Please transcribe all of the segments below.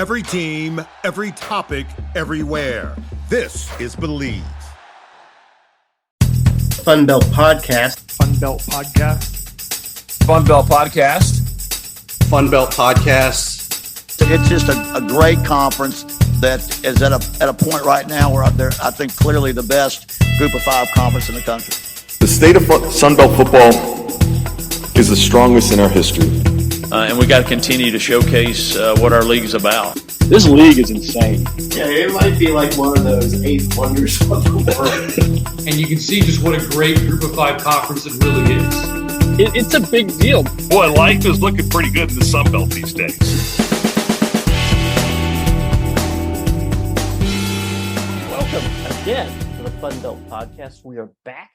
Every team, every topic, everywhere. This is Believe. FunBelt Podcast. FunBelt Podcast. FunBelt Podcast. FunBelt Podcast. It's just a great conference that is at a point right now where they're, I think, clearly the best Group of Five conference in the country. The state of Sunbelt football is the strongest in our history. And we got to continue to showcase what our league is about. This league is insane. Yeah, it might be like one of those 8 wonders of the world. And you can see just what a great Group of Five conference it really is. It's a big deal. Boy, life is looking pretty good in the Sun Belt these days. Welcome again to the FunBelt Podcast. We are back.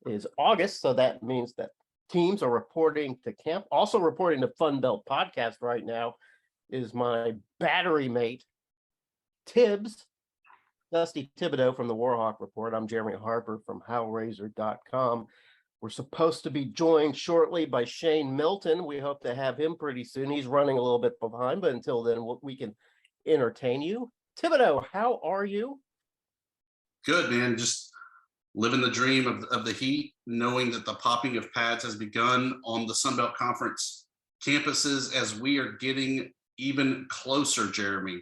It is August, so that means that teams are reporting to camp. Also reporting to FunBelt Podcast right now is my battery mate, Thibs, Dusty Thibodeau from the Warhawk Report. I'm Jeremy Harper from HowRazor.com. We're supposed to be joined shortly by Shane Milton. We hope to have him pretty soon. He's running a little bit behind, but until then, we can entertain you. Thibodeau, how are you? Good, man. Just living the dream of the heat, knowing that the popping of pads has begun on the Sun Belt Conference campuses as we are getting even closer, Jeremy,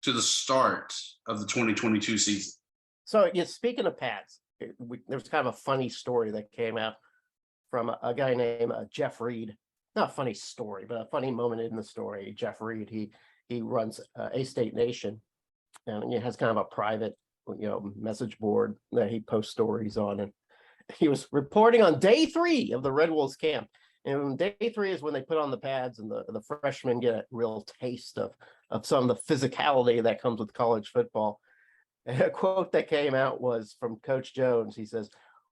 to the start of the 2022 season. So, yeah, speaking of pads, there was kind of a funny story that came out from a guy named Jeff Reed. Not a funny story, but a funny moment in the story. Jeff Reed, he runs A-State Nation, and he has kind of a private, message board that he posts stories on. And he was reporting on day 3 of the Red Wolves camp. And day 3 is when they put on the pads and the freshmen get a real taste of some of the physicality that comes with college football. And a quote that came out was from Coach Jones. He says,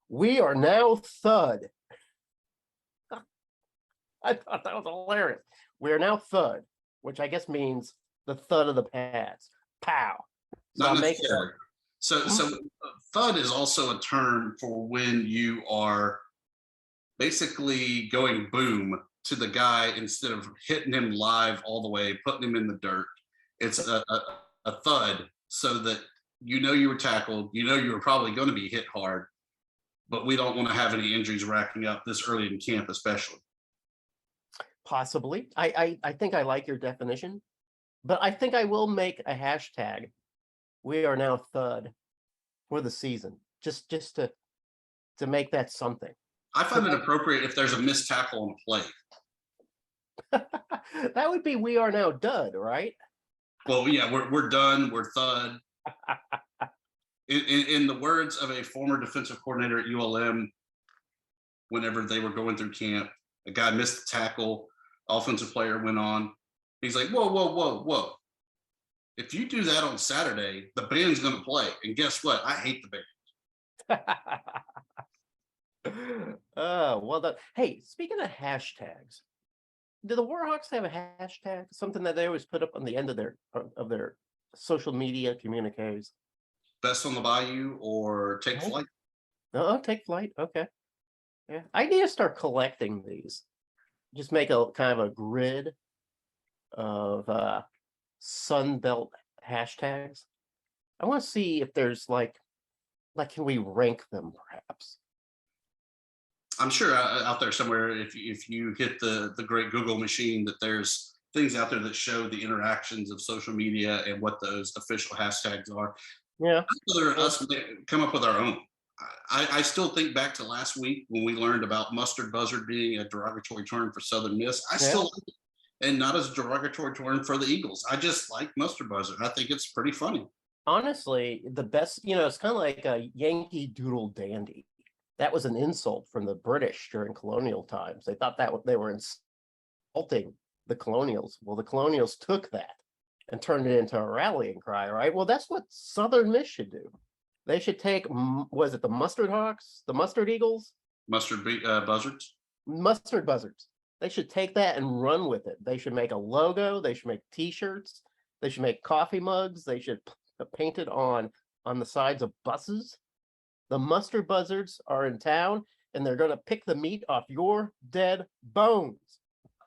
"We are now thud." I thought that was hilarious. We are now thud, which I guess means the thud of the pads. Pow. Not necessarily. So thud is also a term for when you are basically going boom to the guy instead of hitting him live all the way, putting him in the dirt. It's a thud so that you were tackled, you were probably going to be hit hard, but we don't want to have any injuries racking up this early in camp, especially. Possibly. I think I like your definition, but I think I will make a hashtag. We are now thud for the season, just to make that something. I find it appropriate if there's a missed tackle on a play. That would be we are now dud, right? Well, yeah, we're done. We're thud. In the words of a former defensive coordinator at ULM, whenever they were going through camp, a guy missed the tackle, offensive player went on. He's like, whoa. If you do that on Saturday, the band's going to play. And guess what? I hate the band. Well done. Hey, speaking of hashtags, do the Warhawks have a hashtag? Something that they always put up on the end of their social media communiques? Best on the Bayou or Take Flight? Take Flight. Okay. Yeah, I need to start collecting these. Just make a kind of a grid of Sun Belt hashtags. I want to see if there's like can we rank them perhaps? I'm sure out there somewhere, if you hit the great Google machine, that there's things out there that show the interactions of social media and what those official hashtags are. Yeah. Rather us come up with our own. I still think back to last week when we learned about mustard buzzard being a derogatory term for Southern Miss. I still like it, and not as a derogatory term for the Eagles. I just like mustard buzzard. I think it's pretty funny. Honestly, the best, it's kind of like a Yankee Doodle Dandy. That was an insult from the British during colonial times. They thought that they were insulting the colonials. Well, the colonials took that and turned it into a rallying cry, right? Well, that's what Southern Miss should do. They should take, was it the Mustard Hawks, the Mustard Eagles? Buzzards? Mustard Buzzards. They should take that and run with it. They should make a logo. They should make T-shirts. They should make coffee mugs. They should paint it on the sides of buses. The Mustard Buzzards are in town, and they're going to pick the meat off your dead bones.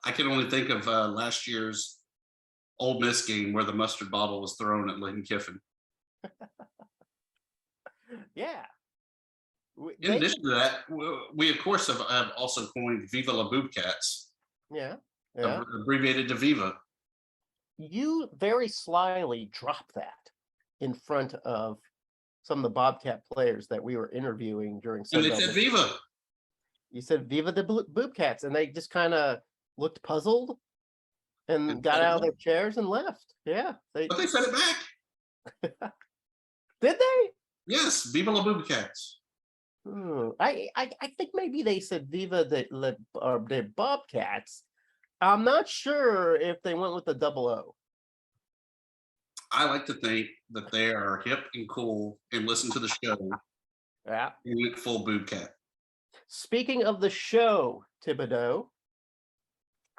I can only think of last year's Ole Miss game where the mustard bottle was thrown at Lane Kiffin. Yeah. In addition to that, we of course have also coined Viva la Boobcats. Yeah. Abbreviated to Viva. You very slyly dropped that in front of some of the Bobcat players that we were interviewing during. And they said Viva. You said Viva the Boobcats, and they just kind of looked puzzled and got out of their chairs and left. Yeah. But they said it back. Did they? Yes, Viva la Boobcats. I think maybe they said Viva the Bobcats. I'm not sure if they went with the double O. I like to think that they are hip and cool and listen to the show. Yeah. And went full Boobcat. Speaking of the show, Thibodeau,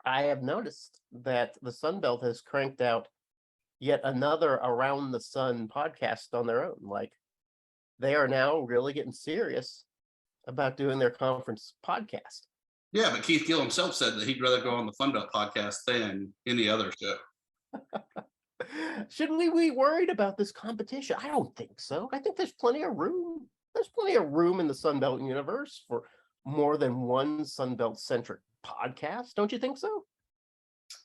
I have noticed that the Sunbelt has cranked out yet another Around the Sun podcast on their own. Like, they are now really getting serious about doing their conference podcast. Yeah, but Keith Gill himself said that he'd rather go on the FunBelt podcast than any other show. Should we be worried about this competition? I don't think so. I think there's plenty of room. There's plenty of room in the Sunbelt universe for more than one Sunbelt-centric podcast. Don't you think so?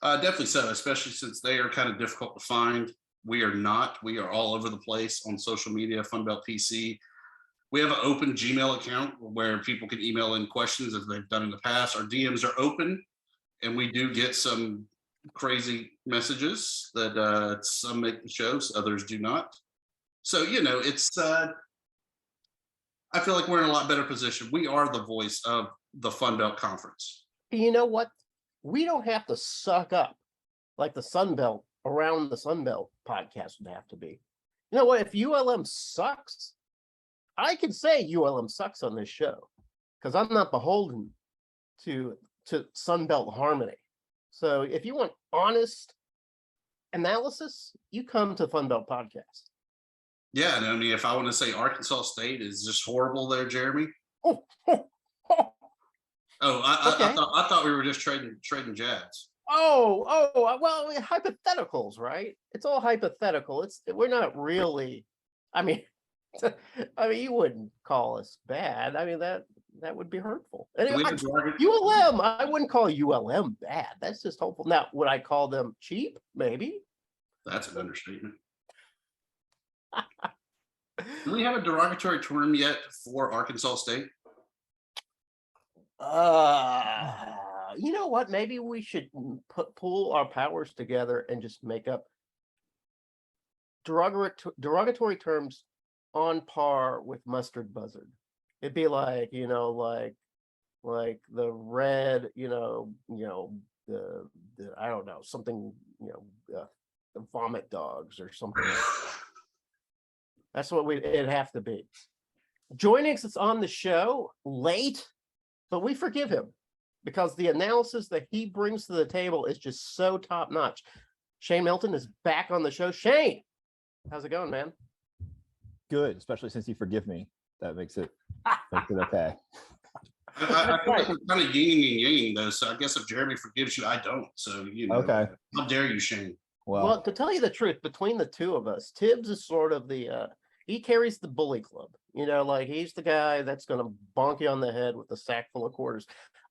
Definitely so, especially since they are kind of difficult to find. We are not. We are all over the place on social media, FunBelt PC. We have an open Gmail account where people can email in questions as they've done in the past. Our DMs are open, and we do get some crazy messages that some make the shows, others do not. So, it's I feel like we're in a lot better position. We are the voice of the FunBelt Conference. You know what? We don't have to suck up like the Sunbelt Around the Sunbelt podcast would have to be. You know what? If ULM sucks, I can say ULM sucks on this show because I'm not beholden to Sunbelt harmony. So if you want honest analysis, you come to FunBelt podcast. Yeah, and I mean, if I want to say Arkansas State is just horrible there, Jeremy. I thought we were just trading jabs. Well, hypotheticals, right? It's all hypothetical. We're not really. I mean, you wouldn't call us bad. I mean, that would be hurtful. Anyway, ULM, I wouldn't call ULM bad. That's just hopeful. Now, would I call them cheap? Maybe. That's an understatement. Do we have a derogatory term yet for Arkansas State? You know what? Maybe we should pull our powers together and just make up derogatory terms on par with mustard buzzard. It'd be like, like the red, the I don't know, something, the vomit dogs or something. That's what it'd have to be. Joining us on the show late, but we forgive him because the analysis that he brings to the table is just so top notch. Shane Milton is back on the show. Shane, how's it going, man? Good, especially since you forgive me. That makes it okay. I feel like we're kind of yin and yang though, so I guess if Jeremy forgives you, I don't. So okay. How dare you, Shane? Well, to tell you the truth, between the two of us, Thibs is sort of the he carries the bully club. Like he's the guy that's going to bonk you on the head with a sack full of quarters.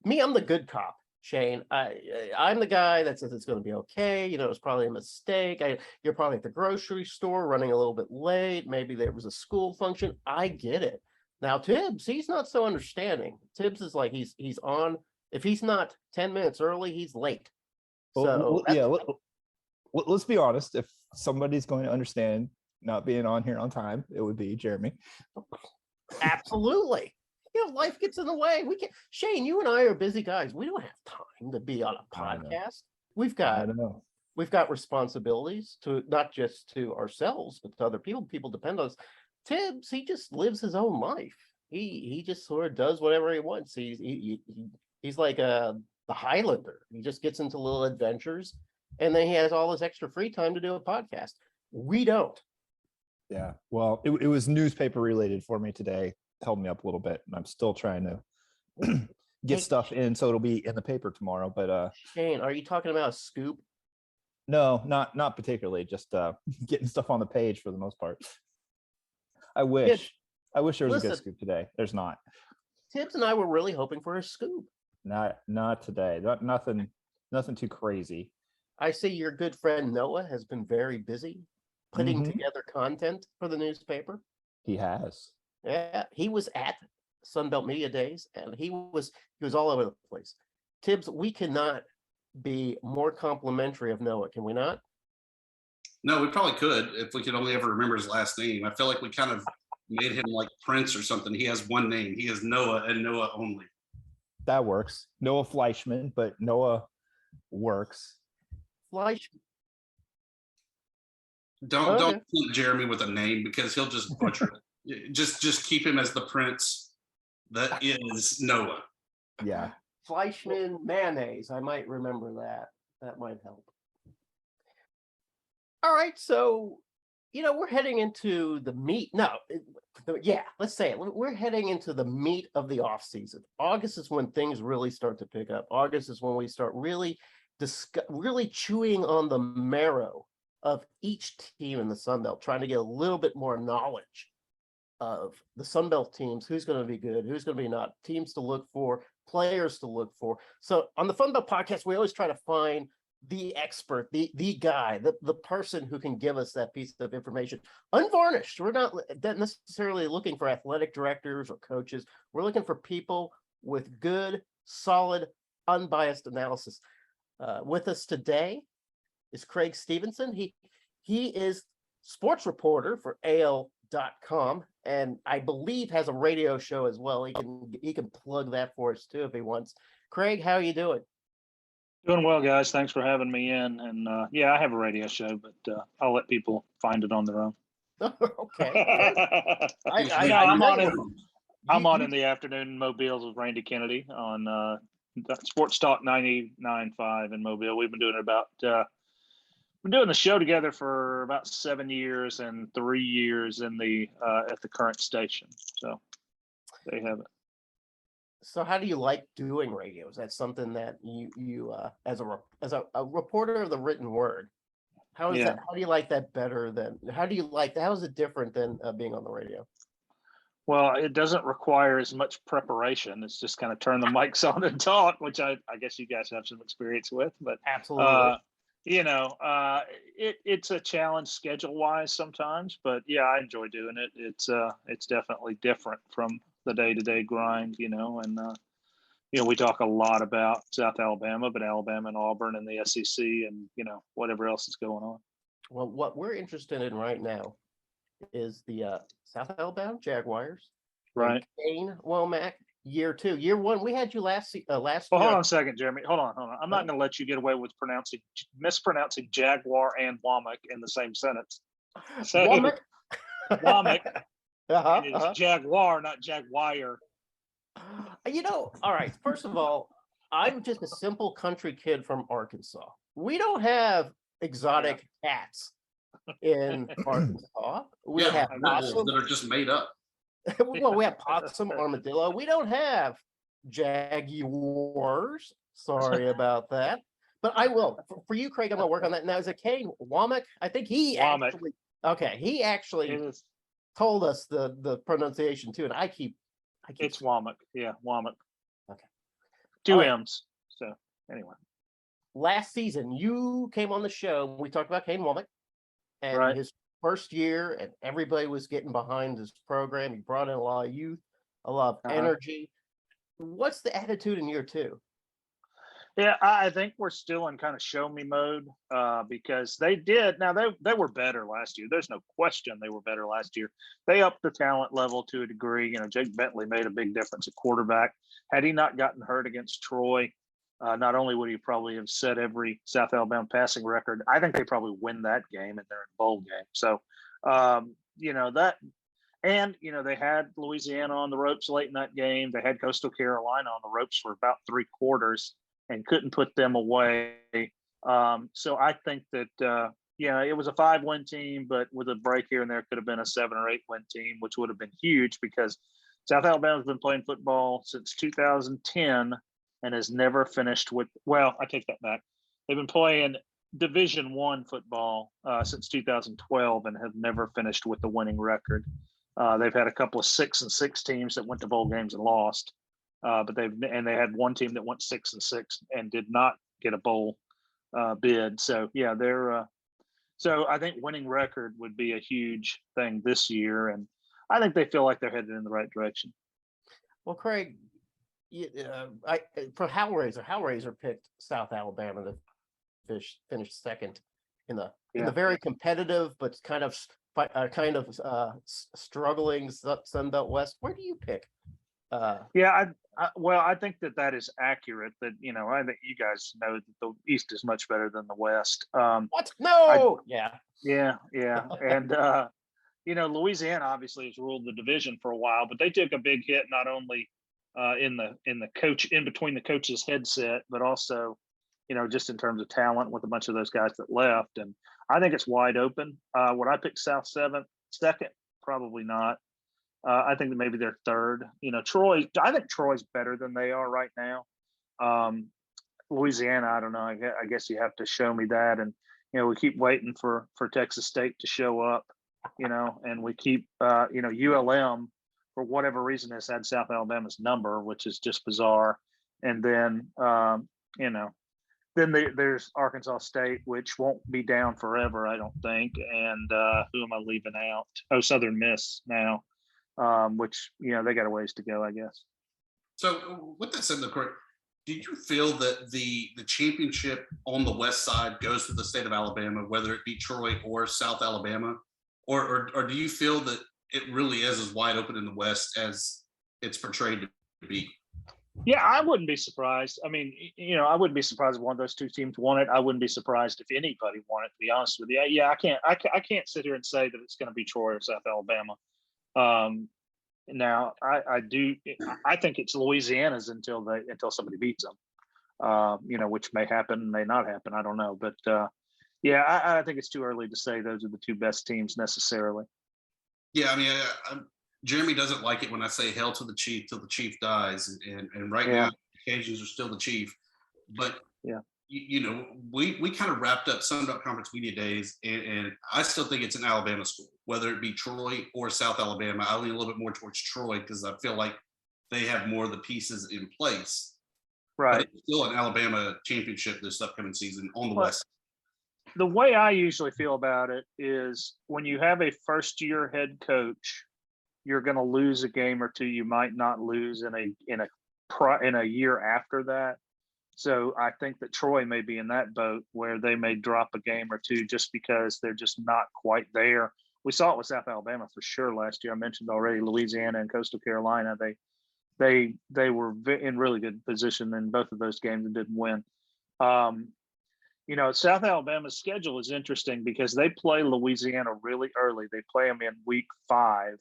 Me, I'm the good cop, Shane. I'm the guy that says it's going to be okay. It's probably a mistake. You're probably at the grocery store running a little bit late. Maybe there was a school function. I get it. Now, Thibs, he's not so understanding. Thibs is like he's on. If he's not 10 minutes early, he's late. So let's be honest. If somebody's going to understand not being on here on time, it would be Jeremy. Absolutely. Life gets in the way. Shane, you and I are busy guys. We don't have time to be on a podcast. We've got responsibilities to not just to ourselves, but to other people. People depend on us. Thibs, he just lives his own life. He just sort of does whatever he wants. He's like the Highlander. He just gets into little adventures, and then he has all this extra free time to do a podcast. We don't. Yeah, well, it was newspaper related for me today. Held me up a little bit, and I'm still trying to get stuff in so it'll be in the paper tomorrow. But Shane, are you talking about a scoop? No, not particularly. Just getting stuff on the page for the most part. I wish there was a good scoop today. There's not. Thibs and I were really hoping for a scoop. Not today. Nothing too crazy. I see your good friend Noah has been very busy putting together content for the newspaper. He has. Yeah, he was at Sunbelt Media Days, and he was all over the place. Thibs, we cannot be more complimentary of Noah, can we not? No, we probably could if we could only ever remember his last name. I feel like we kind of made him like Prince or something. He has one name. He is Noah and Noah only. That works. Noah Fleischman, but Noah works. Fleischman. Don't tempt Jeremy with a name because he'll just butcher it. Just keep him as the Prince that is Noah. Yeah. Fleischman mayonnaise. I might remember that. That might help. All right, so we're heading into the meat. Let's say it. We're heading into the meat of the off season. August is when things really start to pick up. August is when we start really chewing on the marrow of each team in the Sun Belt, trying to get a little bit more knowledge of the Sun Belt teams, who's going to be good, who's going to be not, teams to look for, players to look for. So on the FunBelt podcast, we always try to find the expert, the guy, the person who can give us that piece of information unvarnished. We're not necessarily looking for athletic directors or coaches. We're looking for people with good, solid, unbiased analysis. With us today is Creg Stephenson. He is sports reporter for AL.com, and I believe has a radio show as well. He can plug that for us too if he wants. Creg, how are you doing? Doing well, guys. Thanks for having me in. And I have a radio show, but I'll let people find it on their own. Okay. I'm on in the afternoon in Mobile with Randy Kennedy on Sports Talk 99.5 in Mobile. We've been doing the show together for about 7 years and 3 years in the at the current station. So there you have it. So how do you like doing radio? Is that something that you as a reporter of the written word, how is that? How do you like that better than? How is it different than being on the radio? Well, it doesn't require as much preparation. It's just kind of turn the mics on and talk, which I guess you guys have some experience with. But absolutely, it's a challenge schedule wise sometimes. But yeah, I enjoy doing it. It's definitely different from the day-to-day grind, and we talk a lot about South Alabama, but Alabama and Auburn and the SEC and whatever else is going on. Well, what we're interested in right now is the South Alabama Jagg-Wires, right? Kane Womack, year 2. Year 1, we had you last year. Hold on a second, Jeremy. Hold on. I'm not going to let you get away with mispronouncing Jaguar and Womack in the same sentence. So, Womack. It's Jaguar, not Jagg-Wire. All right. First of all, I'm just a simple country kid from Arkansas. We don't have exotic cats in Arkansas. We have possum that are just made up. Well, we have possum, armadillo. We don't have Jaggy-Wires. Sorry about that. But I will. For you, Creg, I'm going to work on that. Now, is it Kane Womack? I think he actually told us the pronunciation too, and I keep it's Womack. Yeah, Womack. Okay. 2 M's. So anyway. Last season you came on the show. We talked about Kane Womack and his first year, and everybody was getting behind his program. He brought in a lot of youth, a lot of energy. What's the attitude in year 2? Yeah, I think we're still in kind of show me mode because they were better last year. There's no question they were better last year. They upped the talent level to a degree. Jake Bentley made a big difference at quarterback. Had he not gotten hurt against Troy, not only would he probably have set every South Alabama passing record, I think they probably win that game and they're in a bowl game. So, that, and, they had Louisiana on the ropes late in that game. They had Coastal Carolina on the ropes for about 3 quarters and couldn't put them away. So I think that, it was a 5-win team, but with a break here and there, could have been a 7 or 8-win team, which would have been huge because South Alabama's been playing football since 2010 and has never finished with, well, I take that back. They've been playing Division I football since 2012 and have never finished with the winning record. They've had a couple of 6-6 teams that went to bowl games and lost, but they had one team that went 6-6 and did not get a bowl bid. So yeah, they're so I think winning record would be a huge thing this year, and I think they feel like they're headed in the right direction. Well, Craig, for Hellraiser picked South Alabama to finish second in the very competitive but kind of struggling Sun Belt West. Where do you pick? I think that is accurate. That I think you guys know that the East is much better than the West. What? No. Yeah, and Louisiana obviously has ruled the division for a while, but they took a big hit not only in the coach in between the coach's headset, but also just in terms of talent with a bunch of those guys that left. And I think it's wide open. Would I pick South second? Probably not. I think that maybe they're third. Troy. I think Troy's better than they are right now. Louisiana, I don't know. I guess you have to show me that. And we keep waiting for Texas State to show up. And we keep ULM for whatever reason has had South Alabama's number, which is just bizarre. And then then there's Arkansas State, which won't be down forever, I don't think. And who am I leaving out? Oh, Southern Miss now, which they got a ways to go, I guess. So with that said, Craig, do you feel that the championship on the west side goes to the state of Alabama, whether it be Troy or South Alabama, or do you feel that it really is as wide open in the West as it's portrayed to be? Yeah, I wouldn't be surprised. I mean, I wouldn't be surprised if one of those two teams won it. I wouldn't be surprised if anybody won it, to be honest with you. Yeah, I can't sit here and say that it's going to be Troy or South Alabama. Now I think it's Louisiana's until somebody beats them. Which may happen, may not happen. I don't know, but I think it's too early to say those are the two best teams necessarily. Yeah, I mean, Jeremy doesn't like it when I say "Hail to the Chief" till the Chief dies, and right now occasions are still the Chief. But we kind of wrapped up Sun Belt Conference Media Days, and I still think it's an Alabama school, whether it be Troy or South Alabama. I lean a little bit more towards Troy because I feel like they have more of the pieces in place. Right, but it's still an Alabama championship this upcoming season on the West. The way I usually feel about it is when you have a first-year head coach, you're going to lose a game or two you might not lose in a year after that. So I think that Troy may be in that boat where they may drop a game or two just because they're just not quite there. We saw it with South Alabama for sure last year. I mentioned already Louisiana and Coastal Carolina. They were in really good position in both of those games and didn't win. South Alabama's schedule is interesting because they play Louisiana really early. They play them in week 5.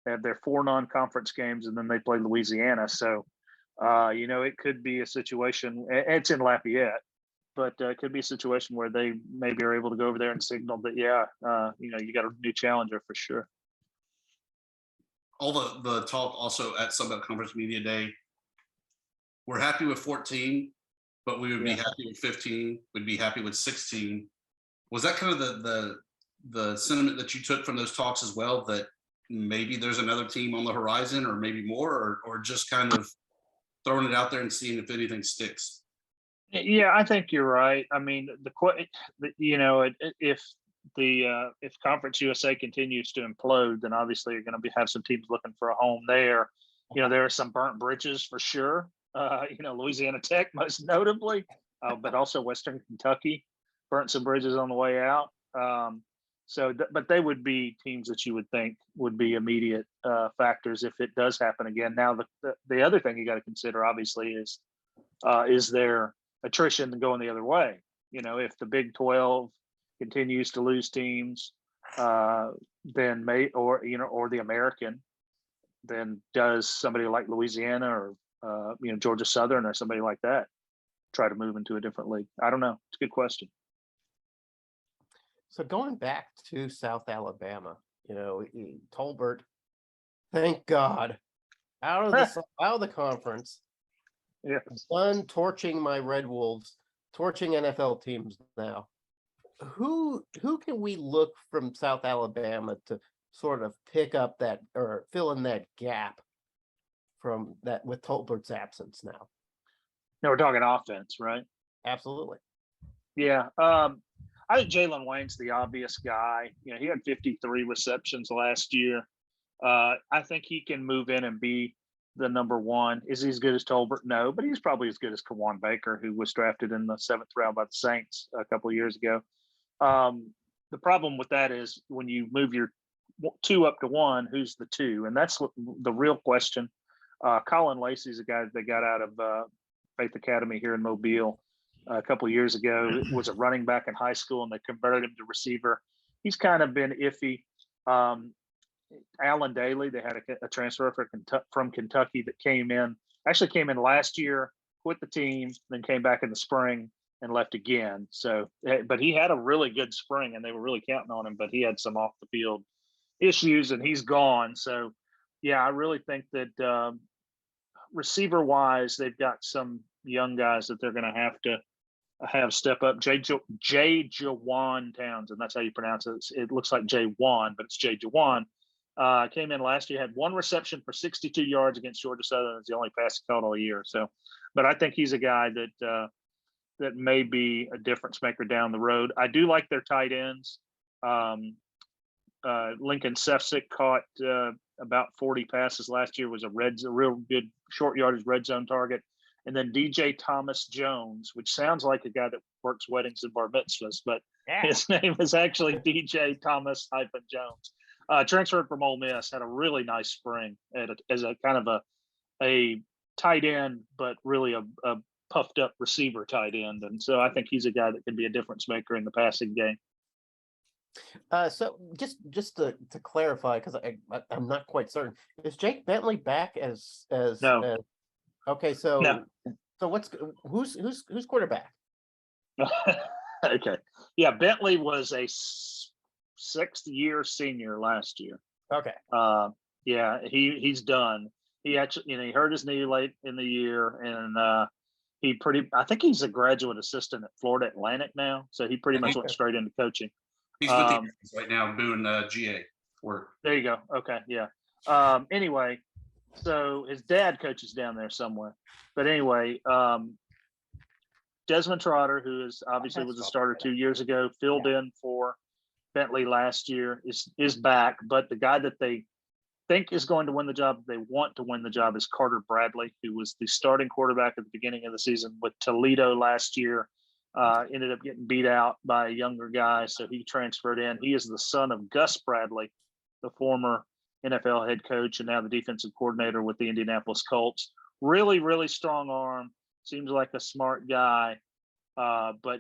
They have their 4 non-conference games, and then they play Louisiana. So, it could be a situation. It's in Lafayette, but it could be a situation where they maybe are able to go over there and signal that, you got a new challenger for sure. All the talk also at Sun Belt Conference Media Day. We're happy with 14. But we would be happy with 15. We'd be happy with 16. Was that kind of the sentiment that you took from those talks as well? That maybe there's another team on the horizon, or maybe more, or just kind of throwing it out there and seeing if anything sticks? Yeah, I think you're right. I mean, if Conference USA continues to implode, then obviously you're going to have some teams looking for a home there. There are some burnt bridges for sure. Louisiana Tech most notably, but also Western Kentucky burnt some bridges on the way out. But they would be teams that you would think would be immediate factors if it does happen again. Now, the other thing you got to consider, obviously, is their attrition going the other way. If the Big 12 continues to lose teams, then or the American, then does somebody like Louisiana or Georgia Southern or somebody like that try to move into a different league? I don't know. It's a good question. So going back to South Alabama, Tolbert, thank God, out of the conference. Yeah, done torching my Red Wolves, torching NFL teams now. who can we look from South Alabama to sort of pick up that or fill in that gap from that with Tolbert's absence now? No, we're talking offense, right? Absolutely. Yeah. I think Jalen Wayne's the obvious guy. You know, he had 53 receptions last year. I think he can move in and be the number one. Is he as good as Tolbert? No, but he's probably as good as Kawan Baker, who was drafted in the 7th round by the Saints a couple of years ago. The problem with that is when you move your 2 up to 1, who's the 2? And that's what the real question. Colin Lacey's a guy that they got out of Faith Academy here in Mobile a couple of years ago. Was a running back in high school, and they converted him to receiver. He's kind of been iffy. Alan Daly, they had a transfer from Kentucky that came in last year, quit the team, then came back in the spring and left again. So, but he had a really good spring, and they were really counting on him, but he had some off the field issues, and he's gone. So, yeah, I really think that receiver wise, they've got some young guys that they're going to have step up. Jay Jawan Townsend, that's how you pronounce it. It looks like J1, but it's Jay Jawan. Came in last year, had 1 reception for 62 yards against Georgia Southern. It's the only pass he caught all year. So, but I think he's a guy that may be a difference maker down the road. I do like their tight ends. Lincoln Sefcik caught about 40 passes last year, was a real good short yardage red zone target. And then DJ Thomas Jones, which sounds like a guy that works weddings and bar mitzvahs, but his name is actually DJ Thomas-Jones. Transferred from Ole Miss, had a really nice spring as a kind of a tight end, but really a puffed up receiver tight end. And so I think he's a guy that can be a difference maker in the passing game. So just to clarify, because I'm not quite certain, is Jake Bentley back as no? Okay, so no. So who's quarterback? Okay, yeah, Bentley was a 6th year senior last year. Okay. Yeah, he's done. He actually, he hurt his knee late in the year, and I think he's a graduate assistant at Florida Atlantic now, so he pretty much went straight into coaching. He's with the Eagles right now doing GA work. There you go. Okay, yeah. Anyway, so his dad coaches down there somewhere. But anyway, Desmond Trotter, who is obviously was a starter 2 years ago, filled in for Bentley last year, is back. But the guy that they think is going to win the job, they want to win the job, is Carter Bradley, who was the starting quarterback at the beginning of the season with Toledo last year. Ended up getting beat out by a younger guy, so he transferred in. He is the son of Gus Bradley, the former NFL head coach and now the defensive coordinator with the Indianapolis Colts. Really, really strong arm. Seems like a smart guy. But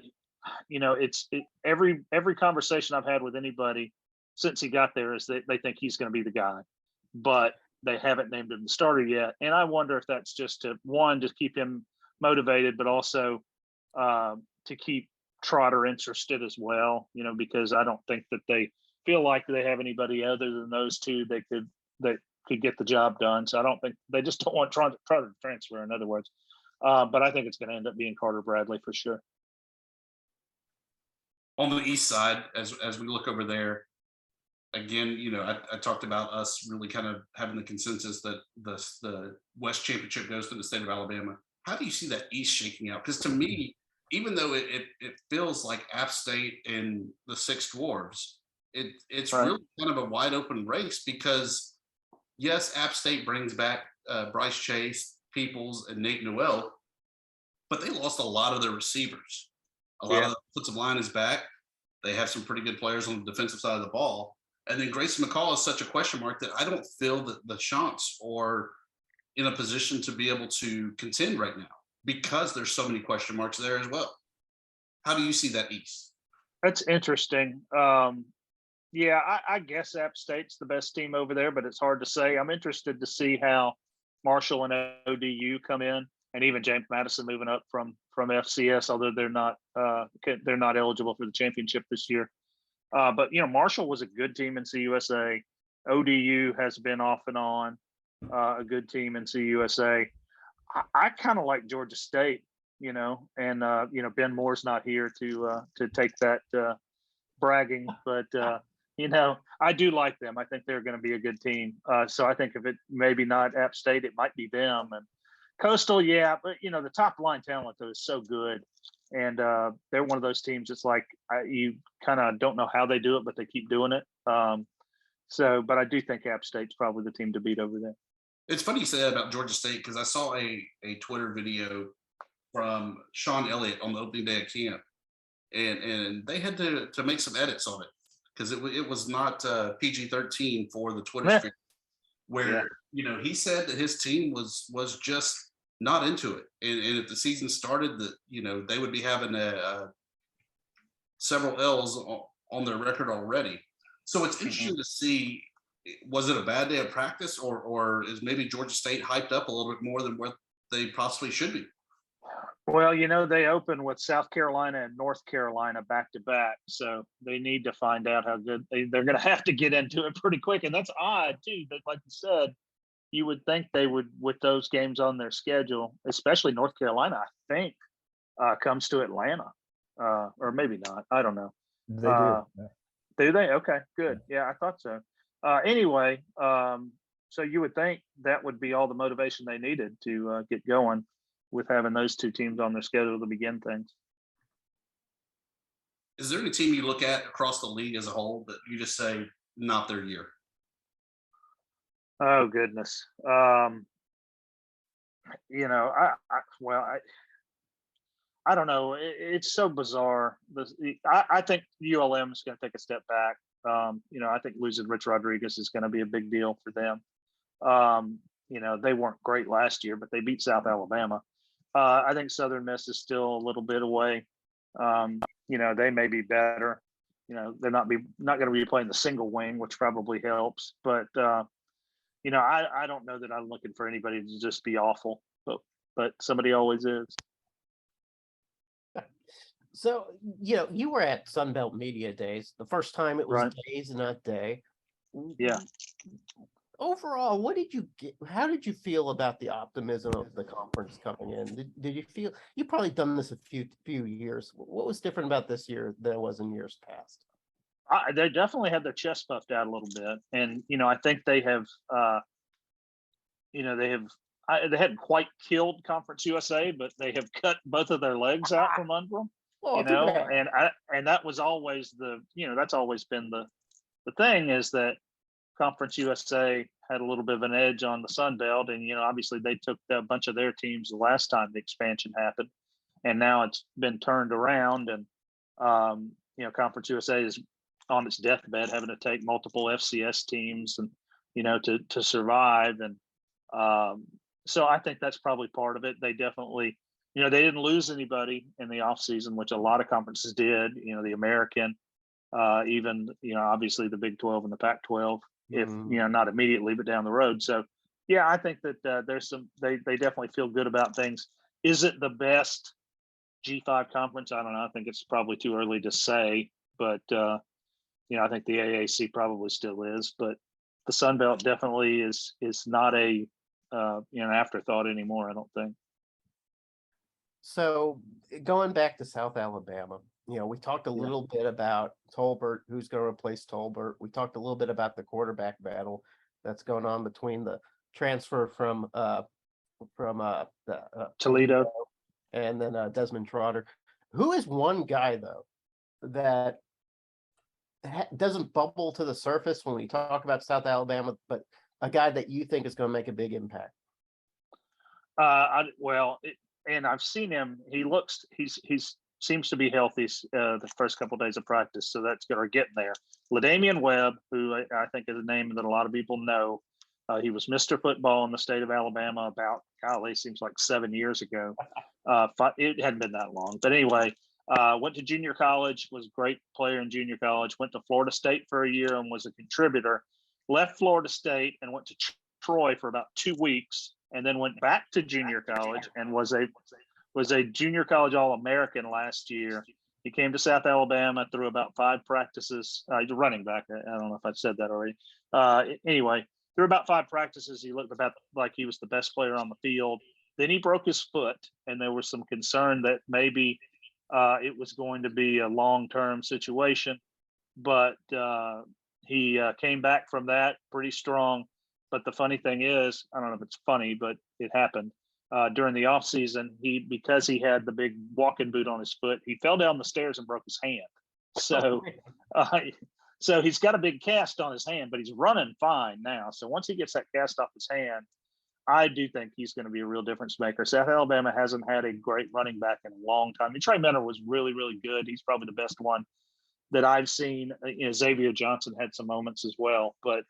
every conversation I've had with anybody since he got there is that they think he's going to be the guy, but they haven't named him the starter yet. And I wonder if that's just to keep him motivated, but also to keep Trotter interested as well, because I don't think that they feel like they have anybody other than those two that could get the job done. So I don't think they just don't want Trotter to transfer, in other words. But I think it's going to end up being Carter Bradley for sure. On the east side, as we look over there, again, I talked about us really kind of having the consensus that the West Championship goes to the state of Alabama. How do you see that East shaking out? Because to me, even though it feels like App State and the Six Dwarves, it's right. really kind of a wide open race because, yes, App State brings back Bryce Chase, Peoples, and Nate Noel, but they lost a lot of their receivers. A lot of the offensive line is back. They have some pretty good players on the defensive side of the ball. And then Grayson McCall is such a question mark that I don't feel that the Chants are in a position to be able to contend right now because there's so many question marks there as well. How do you see that East? That's interesting. I guess App State's the best team over there, but it's hard to say. I'm interested to see how Marshall and ODU come in, and even James Madison moving up from FCS, although they're not eligible for the championship this year. But Marshall was a good team in CUSA. ODU has been off and on a good team in CUSA. I kind of like Georgia State, and Ben Moore's not here to take that bragging, but I do like them. I think they're going to be a good team. So I think if it maybe not App State, it might be them. And Coastal, yeah, but the top line talent though is so good, and they're one of those teams. It's like you kind of don't know how they do it, but they keep doing it. But I do think App State's probably the team to beat over there. It's funny you say that about Georgia State because I saw a Twitter video from Sean Elliott on the opening day of camp, and they had to make some edits on it because it was not PG-13 for the Twitter stream, where he said that his team was just not into it, and if the season started, that they would be having several L's on their record already. So it's interesting to see. Was it a bad day of practice, or is maybe Georgia State hyped up a little bit more than what they possibly should be? Well, they open with South Carolina and North Carolina back to back, so they need to find out how good they're going to have to get into it pretty quick. And that's odd too. That, like you said, you would think they would, with those games on their schedule, especially North Carolina, I think comes to Atlanta, or maybe not. I don't know. They do. Do they? Okay, good. Yeah, I thought so. Anyway, so you would think that would be all the motivation they needed to get going with having those two teams on their schedule to begin things. Is there any team you look at across the league as a whole that you just say not their year? Oh goodness. I don't know. It's so bizarre. I think ULM is going to take a step back. I think losing Rich Rodriguez is going to be a big deal for them. They weren't great last year, but they beat South Alabama. I think Southern Miss is still a little bit away. They may be better. They're not going to be playing the single wing, which probably helps. But I don't know that I'm looking for anybody to just be awful, but somebody always is. So, you were at Sunbelt Media Days. The first time it was Right. Days, not Day. Yeah. Overall, how did you feel about the optimism of the conference coming in? Did you feel, you've probably done this a few years. What was different about this year than was in years past? They definitely had their chest puffed out a little bit. And, I think they have, they hadn't quite killed Conference USA, but they have cut both of their legs out from under them. Oh, too bad. And that was always that's always been the thing, is that Conference USA had a little bit of an edge on the Sun Belt, and obviously they took a bunch of their teams the last time the expansion happened, and now it's been turned around, and Conference USA is on its deathbed, having to take multiple FCS teams and to survive, and so I think that's probably part of it. They definitely. They didn't lose anybody in the offseason, which a lot of conferences did, the American, even, obviously the Big 12 and the Pac 12, if, not immediately, but down the road. So, yeah, I think that there's they definitely feel good about things. Is it the best G5 conference? I don't know. I think it's probably too early to say, but, I think the AAC probably still is, but the Sun Belt definitely is not an afterthought anymore, I don't think. So going back to South Alabama, we talked a little bit about Tolbert, who's going to replace Tolbert. We talked a little bit about the quarterback battle that's going on between the transfer from Toledo and then Desmond Trotter. Who is one guy though that doesn't bubble to the surface when we talk about South Alabama, but a guy that you think is going to make a big impact? And I've seen him. He's seems to be healthy the first couple of days of practice, so that's going to get there. LaDamian Webb, who I think is a name that a lot of people know. He was Mr. Football in the state of Alabama about, seems like 7 years ago. It hadn't been that long, but anyway, went to junior college, was a great player in junior college. Went to Florida State for a year and was a contributor. Left Florida State and went to Troy for about 2 weeks, and then went back to junior college and was a junior college All-American last year. He came to South Alabama through about 5 practices. He's a running back. I don't know if I've said that already. Anyway, through about 5 practices, he looked about like he was the best player on the field. Then he broke his foot, and there was some concern that maybe it was going to be a long-term situation. but he came back from that pretty strong. But the funny thing is, I don't know if it's funny, but it happened during the off season. Because he had the big walking boot on his foot, he fell down the stairs and broke his hand. So, so he's got a big cast on his hand, but he's running fine now. So once he gets that cast off his hand, I do think he's going to be a real difference maker. South Alabama hasn't had a great running back in a long time. I mean, Trey Mentor was really, really good. He's probably the best one that I've seen. Xavier Johnson had some moments as well, but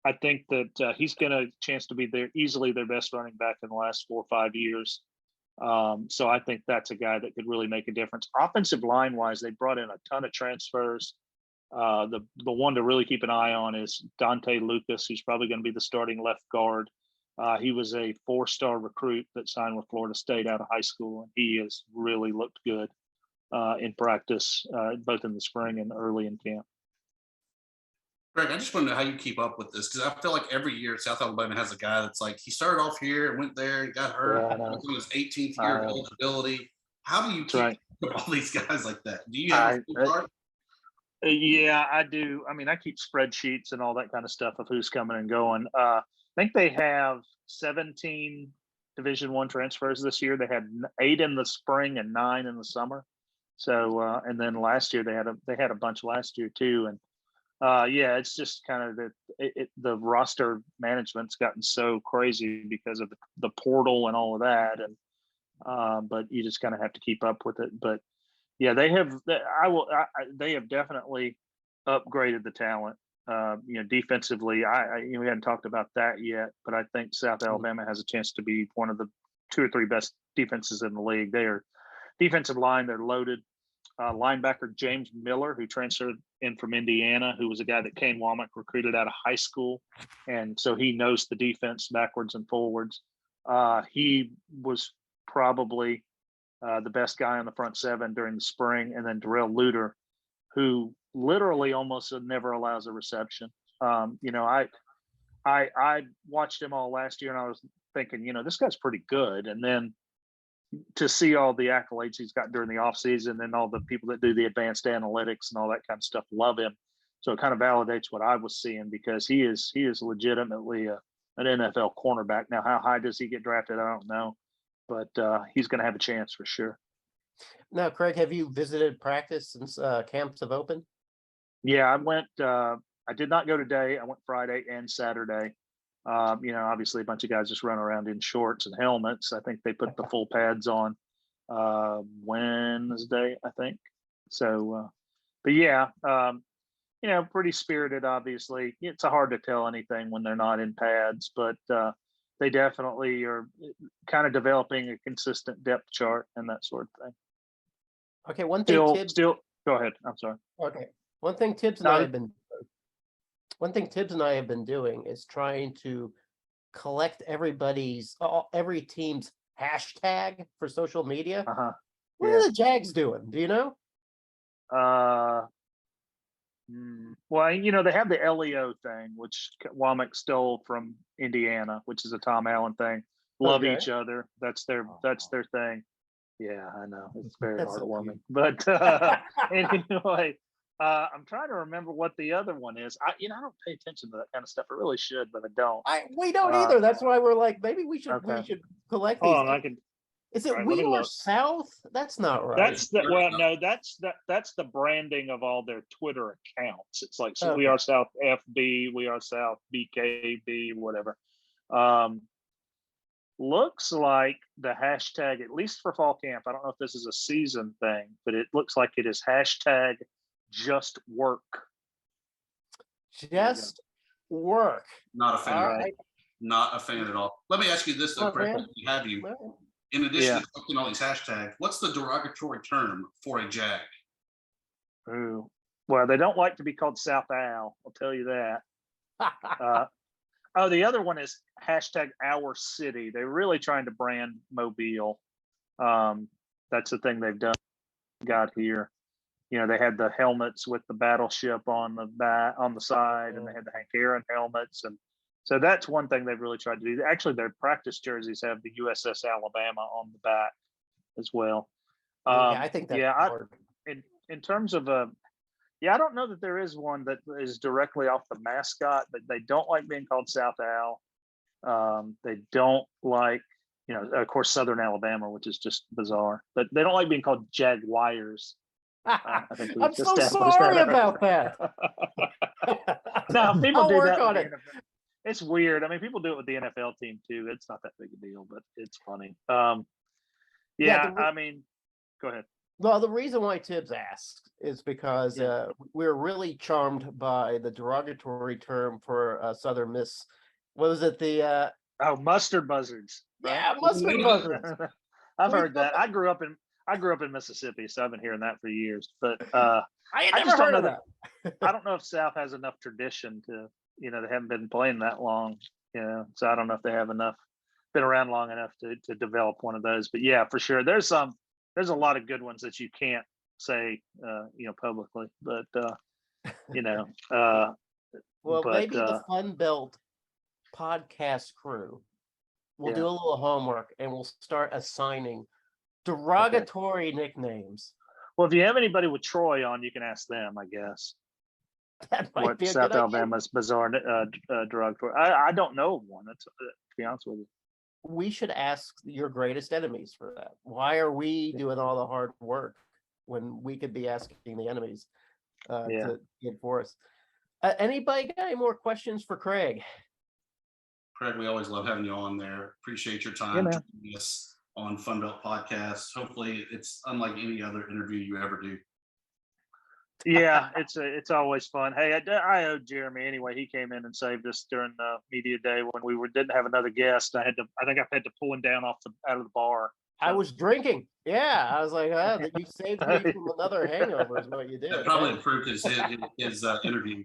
I think that he's going to chance to be easily their best running back in the last 4 or 5 years. So I think that's a guy that could really make a difference. Offensive line wise, they brought in a ton of transfers. The one to really keep an eye on is Dante Lucas, who's probably going to be the starting left guard. He was a 4-star recruit that signed with Florida State out of high school, and he has really looked good in practice, both in the spring and early in camp. Greg, I just want to know how you keep up with this, because I feel like every year South Alabama has a guy that's like, he started off here and went there and got hurt. Yeah, on his 18th year of eligibility. How do you keep right. up all these guys like that? Do you have a chart? Yeah, I do. I mean, I keep spreadsheets and all that kind of stuff of who's coming and going. I think they have 17 Division I transfers this year. They had 8 in the spring and 9 in the summer. So, and then last year they had a bunch last year too. And yeah, it's just kind of the roster management's gotten so crazy because of the portal and all of that. And but you just kind of have to keep up with it. But yeah, they have definitely upgraded the talent. Defensively, we hadn't talked about that yet, but I think South Alabama has a chance to be one of the 2 or 3 best defenses in the league. They are defensive line. They're loaded. Linebacker James Miller, who transferred in from Indiana, who was a guy that Kane Womack recruited out of high school. And so he knows the defense backwards and forwards. He was probably the best guy on the front 7 during the spring. And then Darrell Luter, who literally almost never allows a reception. I watched him all last year and I was thinking, this guy's pretty good. And then to see all the accolades he's got during the offseason and all the people that do the advanced analytics and all that kind of stuff love him. So it kind of validates what I was seeing, because he is legitimately an NFL cornerback. Now, how high does he get drafted? I don't know, but he's going to have a chance for sure. Now, Craig, have you visited practice since camps have opened? Yeah, I went. I did not go today. I went Friday and Saturday. Obviously a bunch of guys just run around in shorts and helmets. I think they put the full pads on Wednesday, I think. So, but yeah, pretty spirited, obviously. It's hard to tell anything when they're not in pads, but they definitely are kind of developing a consistent depth chart and that sort of thing. Okay, one thing Still, go ahead. I'm sorry. Okay. One thing Thibs and I have been doing is trying to collect every team's hashtag for social media. What are the Jags doing? Do you know? Well, they have the LEO thing, which Womack stole from Indiana, which is a Tom Allen thing. Love each other. That's their thing. Yeah, I know. It's very heartwarming. But anyway, I'm trying to remember what the other one is. I don't pay attention to that kind of stuff. I really should, but I don't. We don't either. That's why we're like, maybe we should collect these. Hold on, Is it We Are South? That's not right. That's the branding of all their Twitter accounts. It's like We Are South FB, We Are South BKB, whatever. Looks like the hashtag, at least for fall camp, I don't know if this is a season thing, but it looks like it is hashtag just work. Just work. Not a fan. Right. Not a fan at all. Let me ask you this though, Craig. In addition to collecting all these hashtags, what's the derogatory term for a Jag? Ooh. Well, they don't like to be called South Al. I'll tell you that. The other one is hashtag Our City. They're really trying to brand Mobile. That's the thing they've got here. They had the helmets with the battleship on the side, and they had the Hank Aaron helmets, and so that's one thing they've really tried to do. Actually, their practice jerseys have the USS Alabama on the back as well. I think that's in terms of Yeah, I don't know that there is one that is directly off the mascot, but they don't like being called South Al. They don't like, of course, Southern Alabama, which is just bizarre, but they don't like being called Jaggy-Wires. I think I'm so sorry about that. No, people I'll do work that on with it. the NFL. It's weird. I mean, people do it with the NFL team too. It's not that big a deal, but it's funny. Yeah, I mean, go ahead. Well, the reason why Thibs asked is because we're really charmed by the derogatory term for Southern Miss. What was it? The mustard buzzards. Right? Yeah, mustard buzzards. I've heard that. I grew up in Mississippi, so I've been hearing that for years. But I had never heard of that. I don't know if South has enough tradition to, they haven't been playing that long, so I don't know if they have been around long enough to develop one of those. But yeah, for sure, there's a lot of good ones that you can't say, publicly, but well, maybe the FunBelt podcast crew will do a little homework and we'll start assigning derogatory nicknames. Well, if you have anybody with Troy on, you can ask them, I guess. That might What be a South good Alabama's bizarre derogatory. I don't know of one. That's to be honest with you. We should ask your greatest enemies for that. Why are we doing all the hard work when we could be asking the enemies to get for us? Anybody got any more questions for Creg? Creg, we always love having you on there. Appreciate your time joining us on FunBelt Podcast. Hopefully it's unlike any other interview you ever do. Yeah, it's always fun. Hey, I owe Jeremy anyway. He came in and saved us during the media day when we didn't have another guest. I think I had to pull him down out of the bar. So. I was drinking. Yeah, I was like, you saved me from another hangover. Is what you did. That probably improved his interview.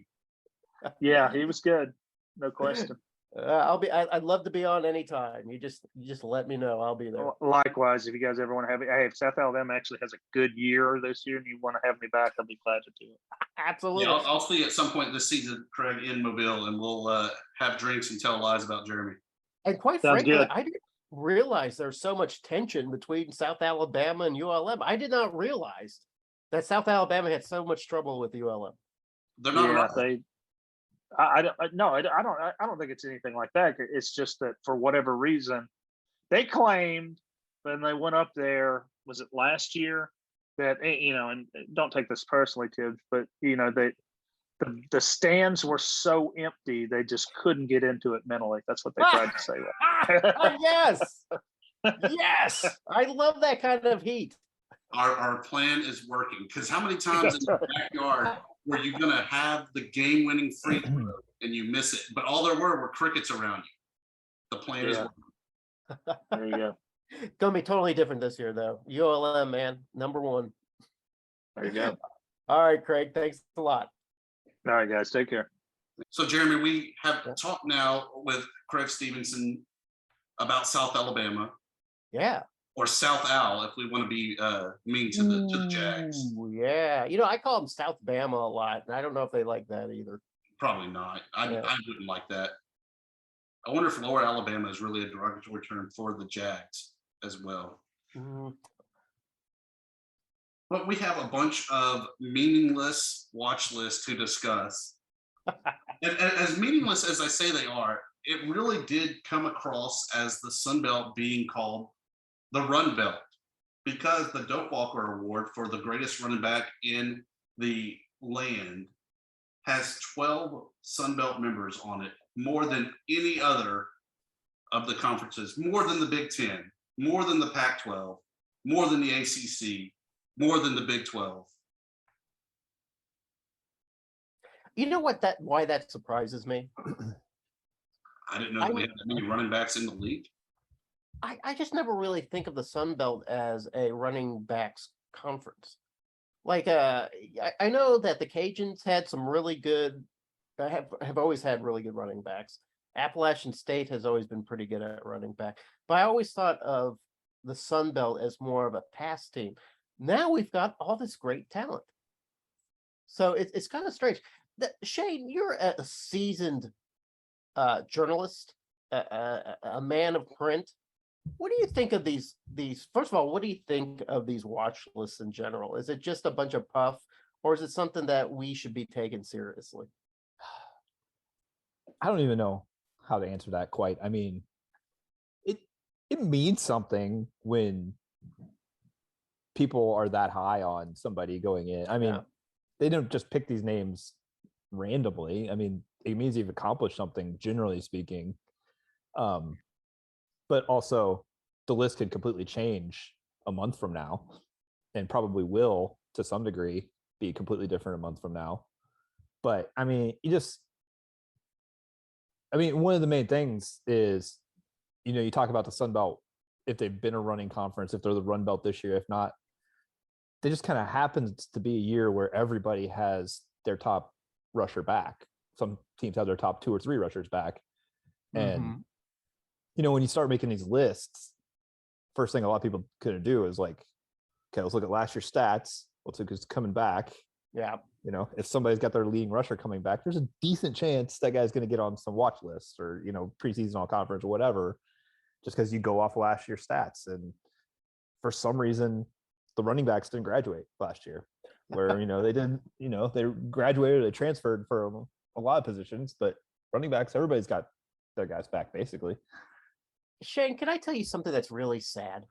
Yeah, he was good, no question. I'd love to be on anytime. You just let me know. I'll be there. Likewise, if you guys ever want to have me, hey, if South Alabama actually has a good year this year and you want to have me back, I'll be glad to do it. Absolutely. Yeah, I'll see you at some point this season, Creg, in Mobile, and we'll have drinks and tell lies about Jeremy. And quite frankly, I didn't realize there's so much tension between South Alabama and ULM. I did not realize that South Alabama had so much trouble with ULM. They're not. I don't think it's anything like that. It's just that for whatever reason, they claimed when they went up there, was it last year, that and don't take this personally, Thibs, but the stands were so empty they just couldn't get into it mentally. That's what they tried to say. Yes, yes, I love that kind of heat. Our plan is working, because how many times in the backyard were you going to have the game-winning free throw and you miss it? But all there were crickets around you. The plan is working. There you go. Going to be totally different this year, though. ULM, man, #1. There you go. All right, Creg, thanks a lot. All right, guys, take care. So, Jeremy, we have talked now with Creg Stephenson about South Alabama. Yeah. Or South Al, if we want to be mean to the Jags. Yeah, I call them South Bama a lot, and I don't know if they like that either. Probably not. I wouldn't like that. I wonder if Lower Alabama is really a derogatory term for the Jags as well. But we have a bunch of meaningless watch lists to discuss. And as meaningless as I say they are, it really did come across as the Sun Belt being called the Run Belt, because the Doak Walker Award for the greatest running back in the land has 12 Sun Belt members on it, more than any other of the conferences, more than the Big Ten, more than the Pac-12, more than the ACC, more than the Big 12. You know why that surprises me? I didn't know we had that many running backs in the league. I just never really think of the Sun Belt as a running backs conference. Like, I know that the Cajuns had some really good, have always had really good running backs. Appalachian State has always been pretty good at running back. But I always thought of the Sun Belt as more of a pass team. Now we've got all this great talent. So it's kind of strange. Shane, you're a seasoned journalist, a man of print. What do you think of these? First of all, what do you think of these watch lists in general? Is it just a bunch of puff, or is it something that we should be taking seriously? I don't even know how to answer that quite. I mean, it means something when people are that high on somebody going in. I mean, they don't just pick these names randomly. I mean, it means you've accomplished something, generally speaking. But also, the list could completely change a month from now, and probably will to some degree be completely different a month from now. But I mean, one of the main things is, you talk about the Sun Belt, if they've been a running conference, if they're the Run Belt this year, if not, they just kind of happens to be a year where everybody has their top rusher back. Some teams have their top 2 or 3 rushers back. And, when you start making these lists, first thing a lot of people could do is like, okay, let's look at last year's stats. Let's look who's coming back. Yeah. If somebody's got their leading rusher coming back, there's a decent chance that guy's going to get on some watch lists or, preseason all conference or whatever, just because you go off last year's stats. And for some reason, the running backs didn't graduate last year, where, they didn't, they graduated, they transferred for a lot of positions, but running backs, everybody's got their guys back basically. Shane, can I tell you something that's really sad?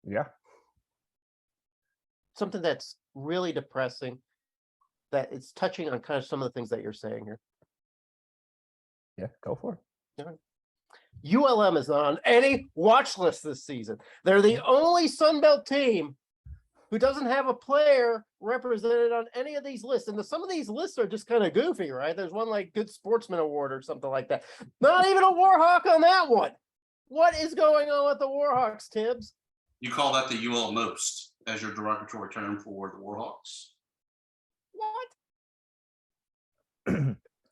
Yeah. Something that's really depressing, that it's touching on kind of some of the things that you're saying here. Yeah, go for it. Yeah. ULM is not on any watch list this season. They're the only Sun Belt team who doesn't have a player represented on any of these lists. And some of these lists are just kind of goofy, right? There's one like Good Sportsman Award or something like that. Not even a Warhawk on that one. What is going on with the Warhawks, Thibs? You call that the UL most as your derogatory term for the Warhawks? What?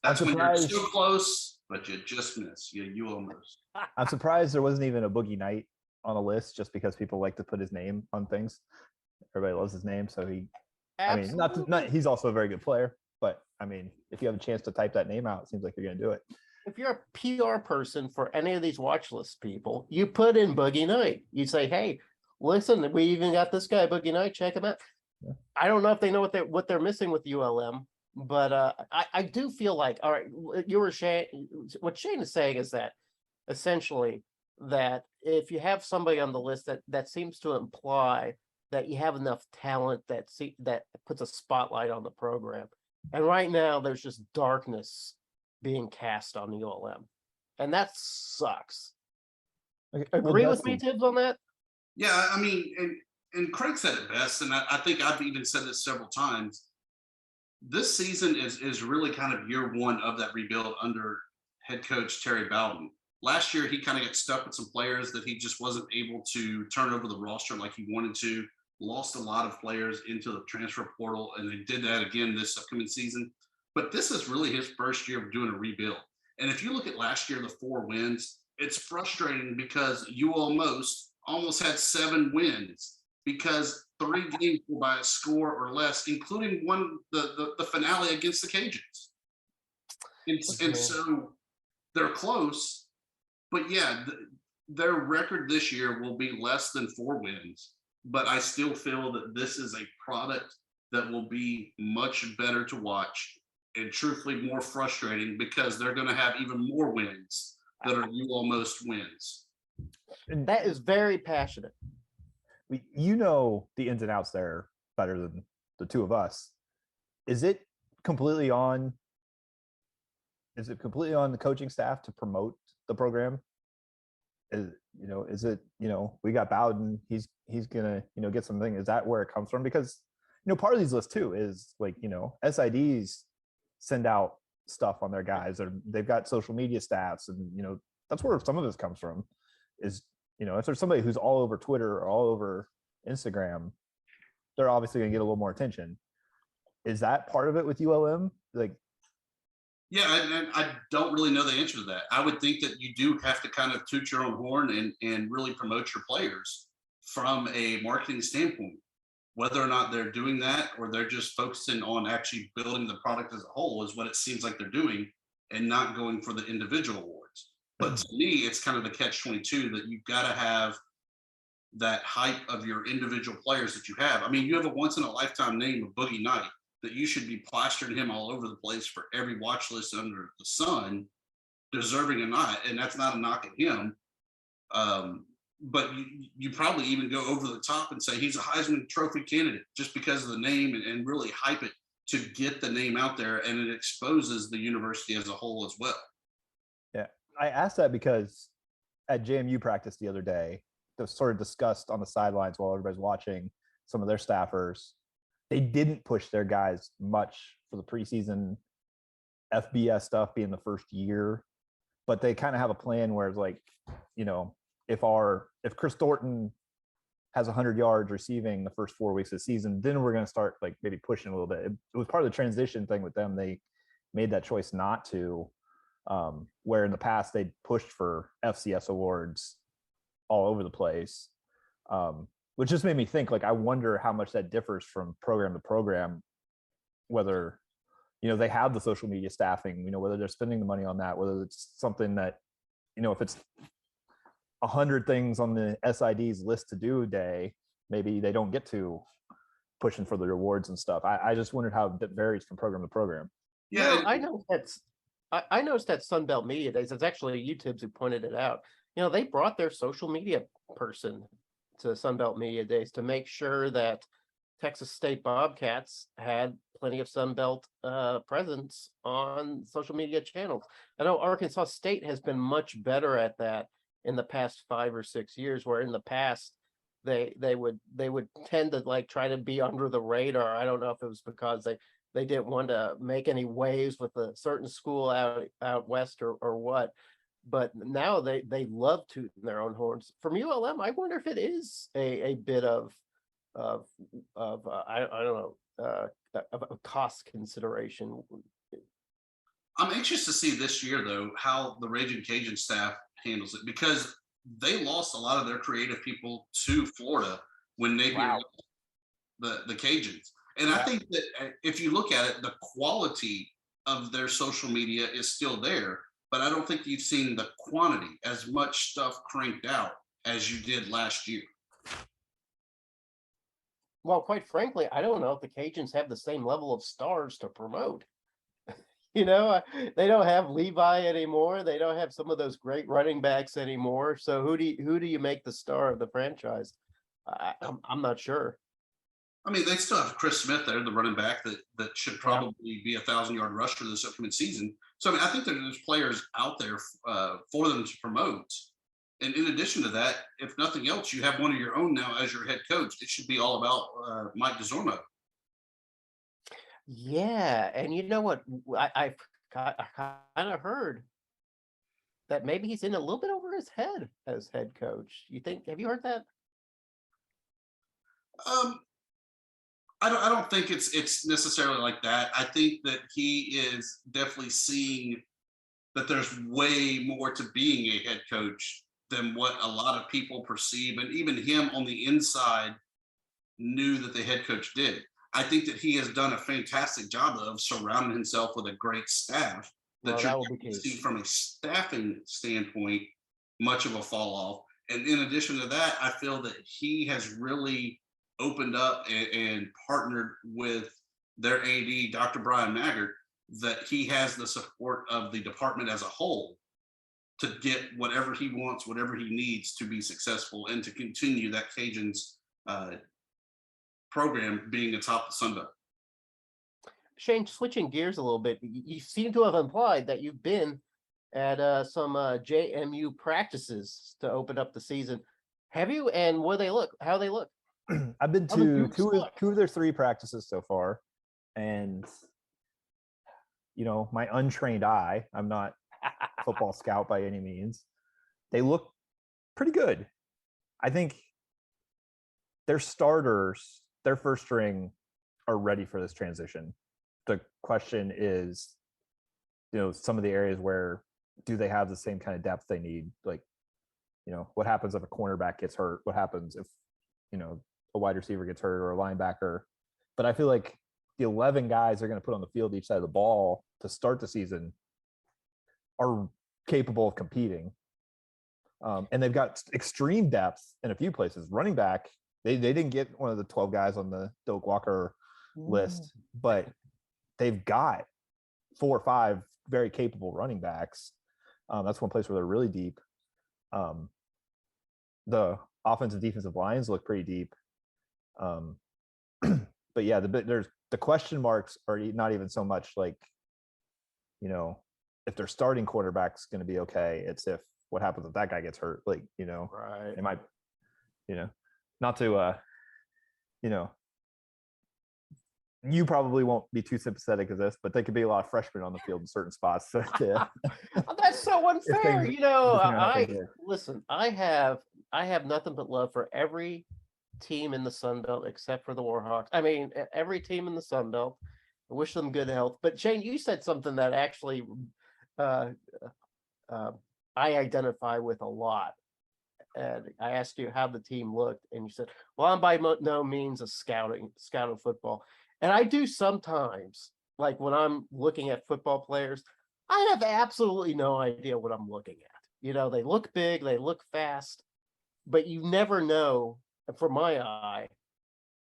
That's when you're so close, but you just miss. You UL most. I'm surprised there wasn't even a Boogie Knight on the list, just because people like to put his name on things. Everybody loves his name, so he. Absolutely. I mean, not he's also a very good player, but I mean, if you have a chance to type that name out, it seems like you're going to do it. If you're a PR person for any of these watch list people, you put in Boogie Knight. You say, "Hey, listen, we even got this guy, Boogie Knight. Check him out." Yeah. I don't know if they know what they're missing with ULM, but I do feel like, all right, what Shane is saying is that essentially that if you have somebody on the list that seems to imply that you have enough talent that puts a spotlight on the program. And right now there's just darkness being cast on the ULM. And that sucks. Agree with me, Thibs, on that? Yeah, I mean, and Creg said it best, and I think I've even said this several times. This season is really kind of year one of that rebuild under head coach Terry Bowden. Last year, he kind of got stuck with some players that he just wasn't able to turn over the roster like he wanted to. Lost a lot of players into the transfer portal, and they did that again this upcoming season. But this is really his first year of doing a rebuild. And if you look at last year, the 4 wins, it's frustrating because you almost had 7 wins because 3 games were by a score or less, including one, the finale against the Cajuns. And so they're close. But yeah, their record this year will be less than 4 wins. But I still feel that this is a product that will be much better to watch and truthfully more frustrating because they're going to have even more wins that are you almost wins. And that is very passionate. You know the ins and outs there better than the two of us. Is it completely on the coaching staff to promote the program? Is it we got Bowden, he's gonna get something. Is that where it comes from? Because part of these lists too is like SIDs send out stuff on their guys, or they've got social media staffs, and that's where some of this comes from. Is if there's somebody who's all over Twitter or all over Instagram, they're obviously gonna get a little more attention. Is that part of it with ULM? Yeah, I don't really know the answer to that. I would think that you do have to kind of toot your own horn and really promote your players from a marketing standpoint. Whether or not they're doing that or they're just focusing on actually building the product as a whole is what it seems like they're doing and not going for the individual awards. But to me, it's kind of the catch-22 that you've got to have that hype of your individual players that you have. I mean, you have a once in a lifetime name of Boogie Knight that you should be plastering him all over the place for every watch list under the sun, deserving or not. And that's not a knock at him. But you probably even go over the top and say he's a Heisman Trophy candidate just because of the name and really hype it to get the name out there, and it exposes the university as a whole as well. Yeah, I asked that because at JMU practice the other day, they sort of discussed on the sidelines while everybody's watching some of their staffers. They didn't push their guys much for the preseason FBS stuff being the first year, but they kind of have a plan where it's like, you know, if Chris Thornton has 100 yards receiving the first 4 weeks of the season, then we're going to start like maybe pushing a little bit. It was part of the transition thing with them. They made that choice not to, where in the past they pushed for FCS awards all over the place, which just made me think, like, I wonder how much that differs from program to program, whether, you know, they have the social media staffing, you know, whether they're spending the money on that, whether it's something that, you know, if it's 100 things on the SID's list to do a day, maybe they don't get to pushing for the rewards and stuff. I just wondered how that varies from program to program. Yeah, you know, I noticed that FunBelt Media Days. It's actually you, Thibs, who pointed it out. You know, they brought their social media person to FunBelt Media Days to make sure that Texas State Bobcats had plenty of FunBelt presence on social media channels. I know Arkansas State has been much better at that in the past 5 or 6 years, where in the past they would tend to like try to be under the radar. I don't know if it was because they didn't want to make any waves with a certain school out west or what. But now they love tooting their own horns. From ULM, I wonder if it is a bit of I don't know, of a cost consideration. I'm anxious to see this year, though, how the Raging Cajun staff handles it, because they lost a lot of their creative people to Florida when Napier left the Cajuns. And I think that if you look at it, the quality of their social media is still there, but I don't think you've seen the quantity, as much stuff cranked out as you did last year. Well, quite frankly, I don't know if the Cajuns have the same level of stars to promote. You know, they don't have Levi anymore. They don't have some of those great running backs anymore. So who do you make the star of the franchise? I'm not sure. I mean, they still have Chris Smith there, the running back that should probably be a 1,000-yard rusher this upcoming season. So I mean, I think there's players out there for them to promote. And in addition to that, if nothing else, you have one of your own now as your head coach. It should be all about Mike DeZormo. Yeah, and you know what? I kind of heard that maybe he's in a little bit over his head as head coach. Have you heard that? I don't think it's necessarily like that. I think that he is definitely seeing that there's way more to being a head coach than what a lot of people perceive, and even him on the inside knew that the head coach did. I think that he has done a fantastic job of surrounding himself with a great staff that you see from a staffing standpoint much of a fall off. And in addition to that, I feel that he has really opened up and partnered with their AD, Dr. Brian Maggart, that he has the support of the department as a whole to get whatever he wants, whatever he needs to be successful and to continue that Cajuns program being atop the Sun Belt. Shane, switching gears a little bit, you seem to have implied that you've been at some JMU practices to open up the season. Have you? And how they look? I've been to two of their 3 practices so far, and you know, my untrained eye, I'm not a football scout by any means. They look pretty good. I think their starters, their first string, are ready for this transition. The question is, you know, some of the areas where do they have the same kind of depth they need? Like, you know, what happens if a cornerback gets hurt? What happens if, you know, a wide receiver gets hurt or a linebacker? But I feel like the 11 guys they're going to put on the field each side of the ball to start the season are capable of competing. And they've got extreme depth in a few places. Running back, they didn't get one of the 12 guys on the Doak Walker list, but they've got 4 or 5 very capable running backs. That's one place where they're really deep. The offensive defensive lines look pretty deep. But yeah, there's the question marks are not even so much like, you know, if their starting quarterback's going to be okay. It's if what happens if that guy gets hurt. Like, you know, Right. it might, you know, not to, you know, you probably won't be too sympathetic of this, but they could be a lot of freshmen on the field in certain spots. So That's so unfair. things- You know, depending on how things work. listen, I have nothing but love for every team in the Sun Belt except for the Warhawks. I mean, every team in the Sun Belt. I wish them good health. But Shane, you said something that actually I identify with a lot. And I asked you how the team looked, and you said, "Well, I'm by no means a scouting football." And I do sometimes, like when I'm looking at football players, I have absolutely no idea what I'm looking at. You know, they look big, they look fast, but you never know, from my eye,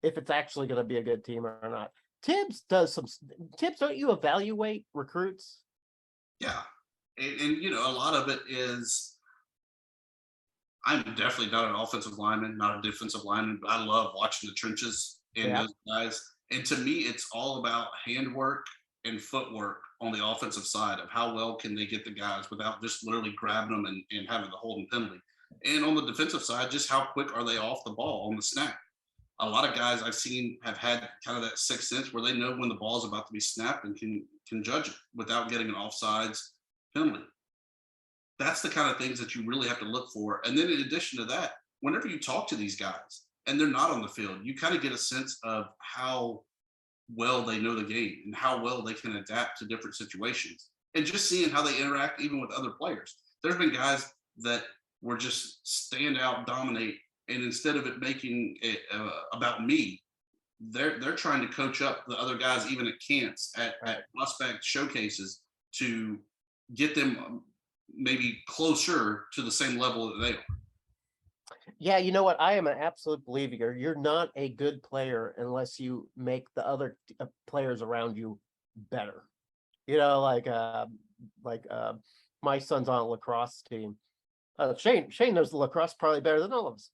if it's actually going to be a good team or not. Thibs, don't you evaluate recruits? Yeah. And you know, a lot of it is, I'm definitely not an offensive lineman, not a defensive lineman, but I love watching the trenches in those guys. And to me, it's all about handwork and footwork on the offensive side of how well can they get the guys without just literally grabbing them and having the holding penalty. And on the defensive side, just how quick are they off the ball on the snap? A lot of guys I've seen have had kind of that sixth sense where they know when the ball is about to be snapped and can judge it without getting an offsides penalty. That's the kind of things that you really have to look for. And then in addition to that, whenever you talk to these guys and they're not on the field, you kind of get a sense of how well they know the game and how well they can adapt to different situations. And just seeing how they interact even with other players. There's been guys that were just stand out, dominate, and instead of it making it about me, they're trying to coach up the other guys even at camps, at prospect showcases, to get them maybe closer to the same level that they are. Yeah, you know what? I am an absolute believer. You're not a good player unless you make the other players around you better. You know, like my son's on a lacrosse team. Shane knows the lacrosse probably better than all of us.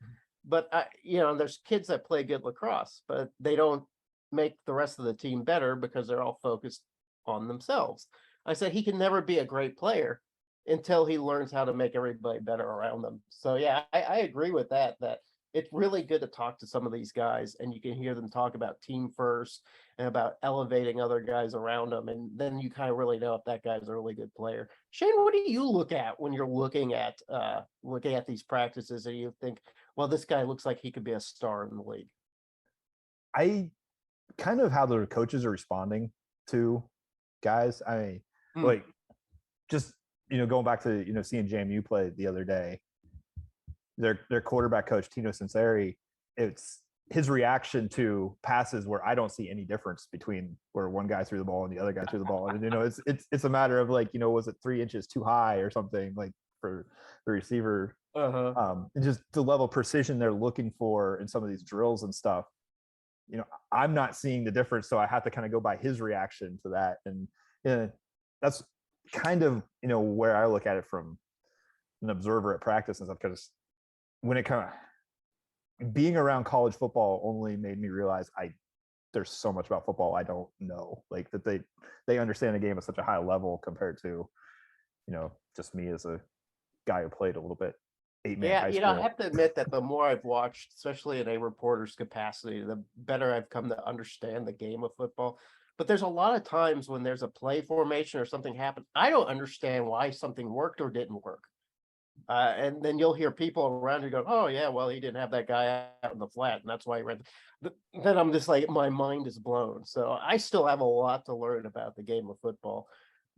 But you know, there's kids that play good lacrosse, but they don't make the rest of the team better because they're all focused on themselves. I said he can never be a great player until he learns how to make everybody better around them. So yeah, I agree with that it's really good to talk to some of these guys and you can hear them talk about team first and about elevating other guys around them. And then you kind of really know if that guy's a really good player. Shane, what do you look at when you're looking at these practices and you think, well, this guy looks like he could be a star in the league? I kind of how the coaches are responding to guys. I mean, like just, you know, going back to, you know, seeing JMU play the other day, their quarterback coach, Tino Sinceri, it's his reaction to passes where I don't see any difference between where one guy threw the ball and the other guy threw the ball. And, you know, it's a matter of like, you know, was it 3 inches too high or something like for the receiver? And just the level of precision they're looking for in some of these drills and stuff. You know, I'm not seeing the difference. So I have to kind of go by his reaction to that. And that's kind of, you know, where I look at it from an observer at practice and stuff, because when it kind of being around college football only made me realize there's so much about football I don't know, like that they understand the game at such a high level compared to, you know, just me as a guy who played a little bit 8-man high you know, school. I have to admit that the more I've watched, especially in a reporter's capacity, the better I've come to understand the game of football. But there's a lot of times when there's a play formation or something happens, I don't understand why something worked or didn't work. And then you'll hear people around you go, oh, yeah, well, he didn't have that guy out in the flat, and that's why he ran. Then I'm just like, my mind is blown. So I still have a lot to learn about the game of football.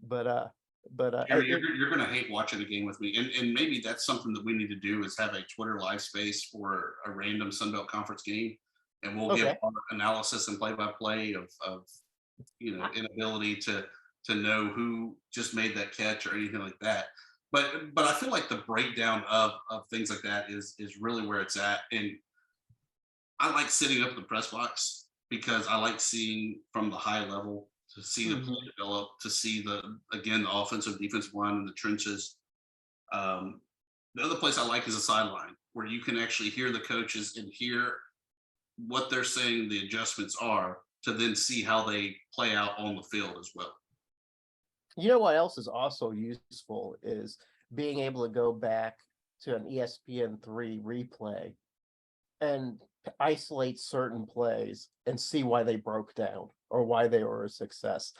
But you're going to hate watching a game with me. And maybe that's something that we need to do is have a Twitter live space for a random Sun Belt Conference game. And we'll give our analysis and play-by-play of you know, inability to know who just made that catch or anything like that. But I feel like the breakdown of things like that is really where it's at. And I like sitting up in the press box because I like seeing from the high level, to see the play develop, to see the offensive defensive line in the trenches. The other place I like is the sideline, where you can actually hear the coaches and hear what they're saying the adjustments are, to then see how they play out on the field as well. You know what else is also useful is being able to go back to an ESPN3 replay and isolate certain plays and see why they broke down or why they were a success.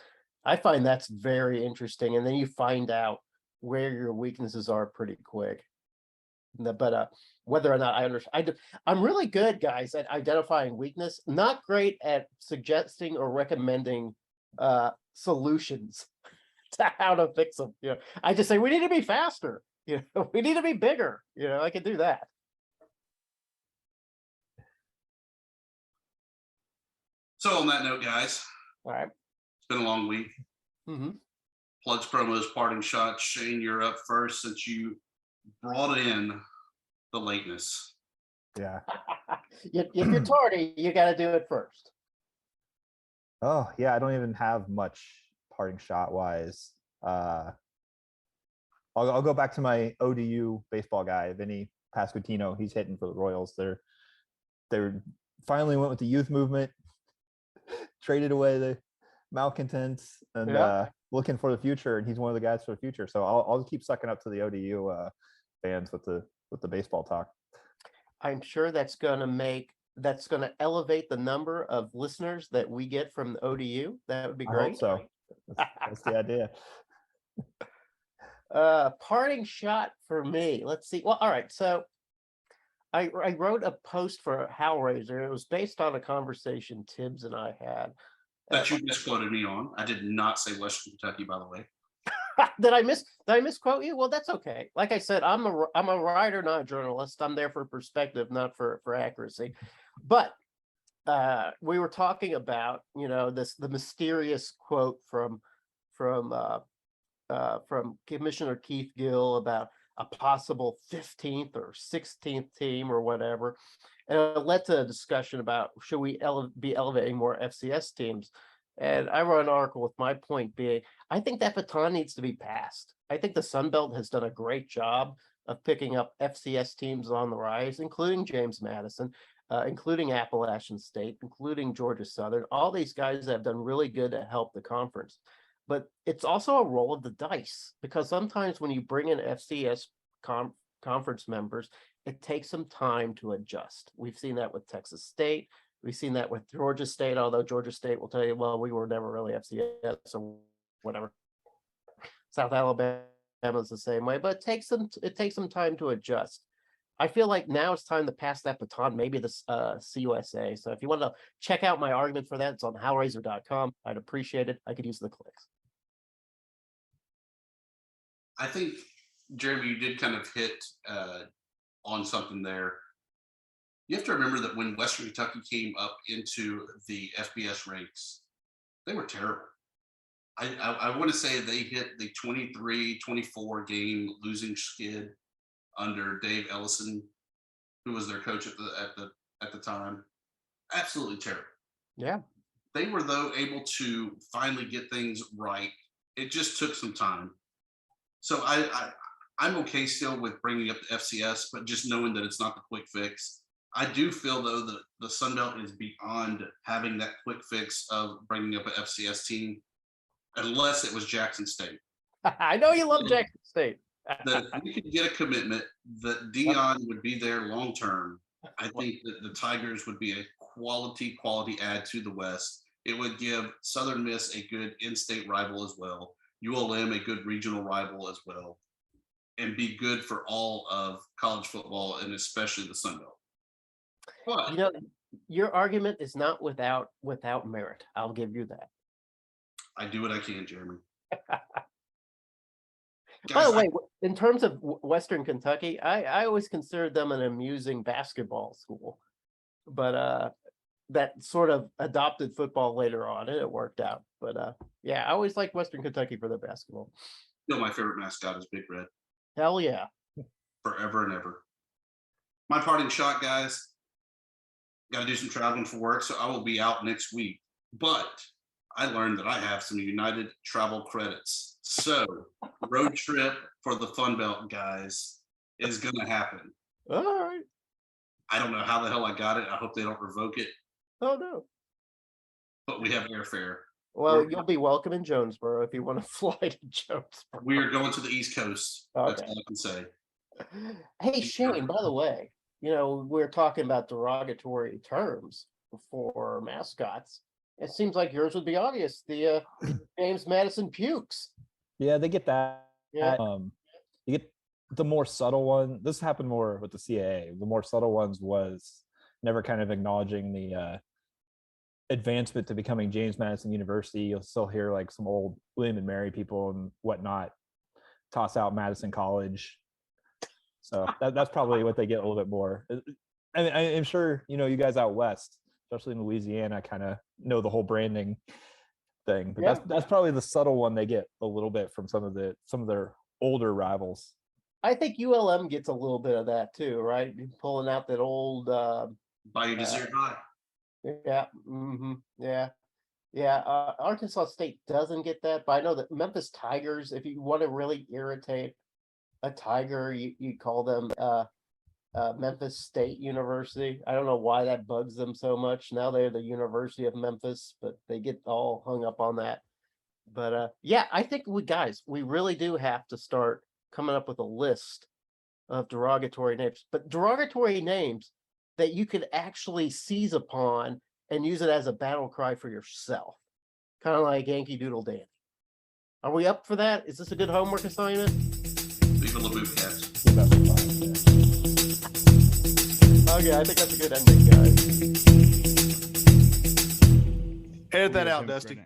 I find that's very interesting. And then you find out where your weaknesses are pretty quick. But whether or not I understand, I'm really good, guys, at identifying weakness, not great at suggesting or recommending solutions to how to fix them. You know, I just say we need to be faster. You know, we need to be bigger. You know, I can do that. So on that note, guys, all right, it's been a long week. Plugs, promos, parting shots. Shane, you're up first since you brought in the lateness. Yeah. If you're tardy, you got to do it first. Oh yeah, I don't even have much parting shot wise. I'll go back to my ODU baseball guy, Vinny Pasquantino. He's hitting for the Royals. They're finally went with the youth movement, traded away the malcontents, and looking for the future. And he's one of the guys for the future. So I'll keep sucking up to the ODU fans with the baseball talk. I'm sure that's going to elevate the number of listeners that we get from the ODU. That would be great. I hope so. That's the idea. Parting shot for me. Let's see. Well, all right. So I wrote a post for Hellraiser. It was based on a conversation Thibs and I had. That you misquoted me on. I did not say Western Kentucky, by the way. Did I misquote you? Well, that's okay. Like I said, I'm a writer, not a journalist. I'm there for perspective, not for accuracy. But we were talking about, you know, the mysterious quote from Commissioner Keith Gill about a possible 15th or 16th team or whatever. And it led to a discussion about should we be elevating more FCS teams. And I wrote an article with my point being, I think that baton needs to be passed. I think the Sun Belt has done a great job of picking up FCS teams on the rise, including James Madison, including Appalachian State, including Georgia Southern. All these guys have done really good to help the conference. But it's also a roll of the dice, because sometimes when you bring in FCS conference members, it takes some time to adjust. We've seen that with Texas State. We've seen that with Georgia State, although Georgia State will tell you, well, we were never really FCS or whatever. South Alabama is the same way, but it takes some time to adjust. I feel like now it's time to pass that baton, maybe the CUSA. So if you want to check out my argument for that, it's on hellraiser.com. I'd appreciate it. I could use the clicks. I think, Jeremy, you did kind of hit on something there. You have to remember that when Western Kentucky came up into the FBS ranks, they were terrible. I want to say they hit the 23-24 game losing skid under Dave Ellison, who was their coach at the time. Absolutely terrible. Yeah. They were, though, able to finally get things right. It just took some time. So I'm okay still with bringing up the FCS, but just knowing that it's not the quick fix. I do feel, though, that the Sun Belt is beyond having that quick fix of bringing up an FCS team, unless it was Jackson State. I know you love Jackson State. That if we could get a commitment that Dion would be there long term, I think that the Tigers would be a quality add to the West. It would give Southern Miss a good in-state rival as well, ULM a good regional rival as well, and be good for all of college football and especially the Sun Belt. But, you know, your argument is not without merit. I'll give you that. I do what I can, Jeremy. By the way, in terms of Western Kentucky, I always considered them an amusing basketball school, but that sort of adopted football later on, and it worked out. But yeah, I always liked Western Kentucky for their basketball. You know, my favorite mascot is Big Red. Hell yeah. forever and ever. My parting shot, guys. Got to do some traveling for work, so I will be out next week. But I learned that I have some United travel credits. So, road trip for the FunBelt guys is going to happen. All right. I don't know how the hell I got it. I hope they don't revoke it. Oh, no. But we have airfare. Well, you'll be welcome in Jonesboro if you want to fly to Jonesboro. We are going to the East Coast. That's Okay. all I can say. Hey, Shane, by the way, we're talking about derogatory terms for mascots. It seems like yours would be obvious. The James Madison Pukes. Yeah, they get that. Yeah. You get the more subtle one. This happened more with the CAA. The more subtle ones was never kind of acknowledging the advancement to becoming James Madison University. You'll still hear like some old William and Mary people and whatnot toss out Madison College. So that's probably what they get a little bit more. I mean, I'm sure, you guys out west, especially in Louisiana, kind of know the whole branding thing. But that's probably the subtle one they get a little bit from some of their older rivals. I think ULM gets a little bit of that too, right? Pulling out that old Bayou Desert High. Yeah. Mm-hmm. Yeah. Arkansas State doesn't get that, but I know that Memphis Tigers, if you want to really irritate a Tiger, you call them Memphis State University. I don't know why that bugs them so much. Now they're the University of Memphis, but they get all hung up on that. But yeah, I think we really do have to start coming up with a list of derogatory names, but derogatory names that you could actually seize upon and use it as a battle cry for yourself. Kind of like Yankee Doodle Dandy. Are we up for that? Is this a good homework assignment? Leave a little boot cats. Okay, I think that's a good ending, guys. Edit that out, Dusty.